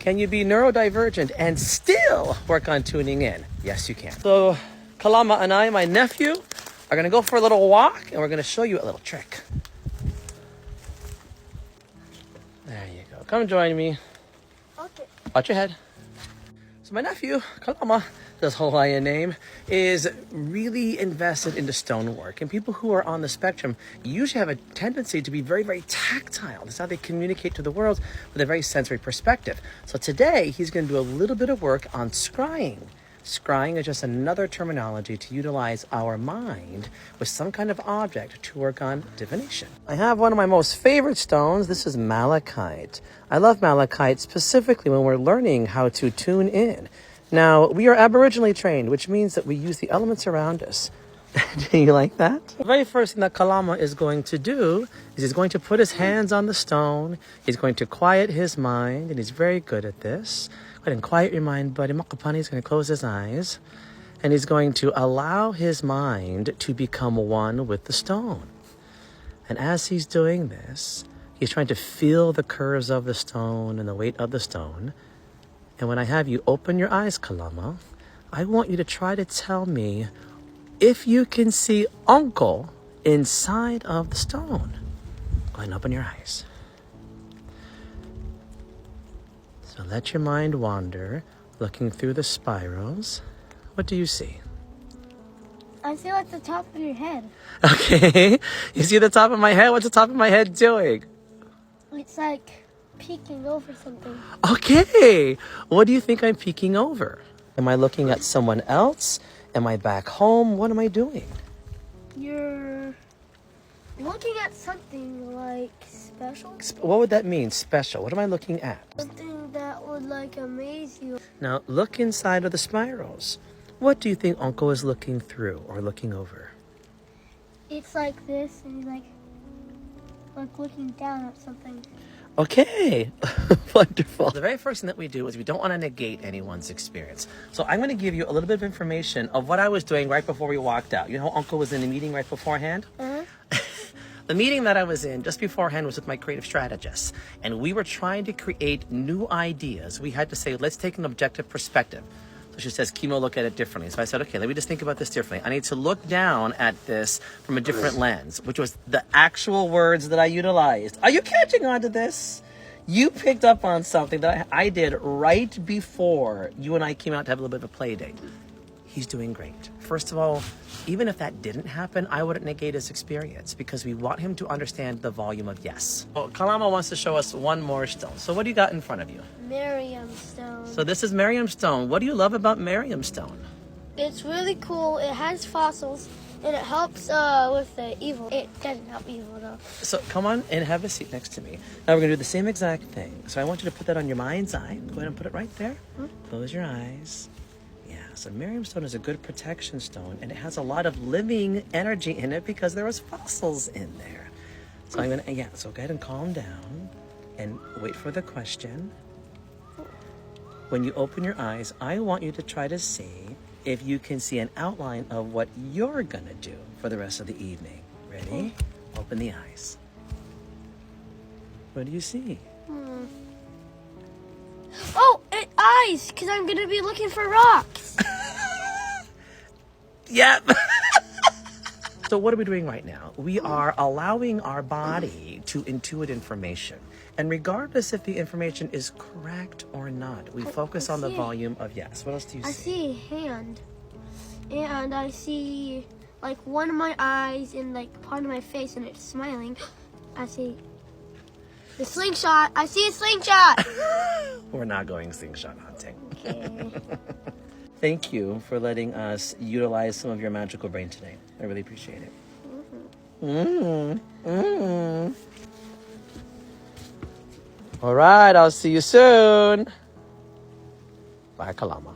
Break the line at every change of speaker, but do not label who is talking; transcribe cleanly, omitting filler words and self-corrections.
Can you be neurodivergent and still work on tuning in? Yes, you can. So Kalama and I, my nephew, are going to go for a little walk, and we're going to show you a little trick. There you go. Come join me.
Okay.
Watch your head. So my nephew, Kalama, his Hawaiian name, is really invested into stonework. And people who are on the spectrum usually have a tendency to be very, very tactile. That's how they communicate to the world with a very sensory perspective. So today, he's going to do a little bit of work on scrying. Scrying is just another terminology to utilize our mind with some kind of object to work on divination. I have one of my most favorite stones. This is malachite. I love malachite specifically when we're learning how to tune in. Now, we are aboriginally trained, which means that we use the elements around us. Do you like that? The very first thing that Kalama is going to do is he's going to put his hands on the stone. He's going to quiet his mind, and he's very good at this. Go ahead and quiet your mind, buddy. Makapani is going to close his eyes, and he's going to allow his mind to become one with the stone. And as he's doing this, he's trying to feel the curves of the stone and the weight of the stone. And when I have you open your eyes, Kalama, I want you to try to tell me if you can see Uncle inside of the stone. Go ahead and open your eyes. So let your mind wander, looking through the spirals. What do you see?
I see like the top of your head.
Okay. You see the top of my head? What's the top of my head doing?
It's like peeking over something.
Okay. What do you think I'm peeking over? Am I looking at someone else? Am I back home? What am I doing?
You're looking at something like special.
What would that mean, special? What am I looking at?
Something that would like amaze you.
Now, look inside of the spirals. What do you think Uncle is looking through or looking over?
It's like this, and he's like looking down at something.
Okay, wonderful. The very first thing that we do is we don't want to negate anyone's experience. So I'm going to give you a little bit of information of what I was doing right before we walked out. You know, Uncle was in a meeting right beforehand?
Uh-huh.
The meeting that I was in just beforehand was with my creative strategists, and we were trying to create new ideas. We had to say, let's take an objective perspective. So she says, Kimo, look at it differently. So I said, okay, let me just think about this differently. I need to look down at this from a different lens, which was the actual words that I utilized. Are you catching on to this? You picked up on something that I did right before you and I came out to have a little bit of a play date. He's doing great. First of all, even if that didn't happen, I wouldn't negate his experience because we want him to understand the volume of yes. Well, Kalama wants to show us one more stone. So what do you got in front of you?
Miriam stone.
So this is Miriam stone. What do you love about Miriam stone?
It's really cool. It has fossils, and it helps with the evil. It doesn't help evil though.
So come on and have a seat next to me. Now we're going to do the same exact thing. So I want you to put that on your mind's eye. Go ahead and put it right there. Close your eyes. Yeah, so Miriam stone is a good protection stone, and it has a lot of living energy in it because there was fossils in there. So I'm going to, so go ahead and calm down and wait for the question. When you open your eyes, I want you to try to see if you can see an outline of what you're going to do for the rest of the evening. Ready? Open the eyes. What do you see?
Oh, eyes, because I'm going to be looking for rocks.
Yep. So what are we doing right now? We are allowing our body to intuit information. And regardless if the information is correct or not, we focus on the volume of yes. What else do you see?
I see a hand. And I see like one of my eyes and like part of my face, and it's smiling. I see the slingshot. I see a slingshot.
We're not going slingshot hunting.
Okay.
Thank you for letting us utilize some of your magical brain today. I really appreciate it. All right, I'll see you soon. Bye, Kalama.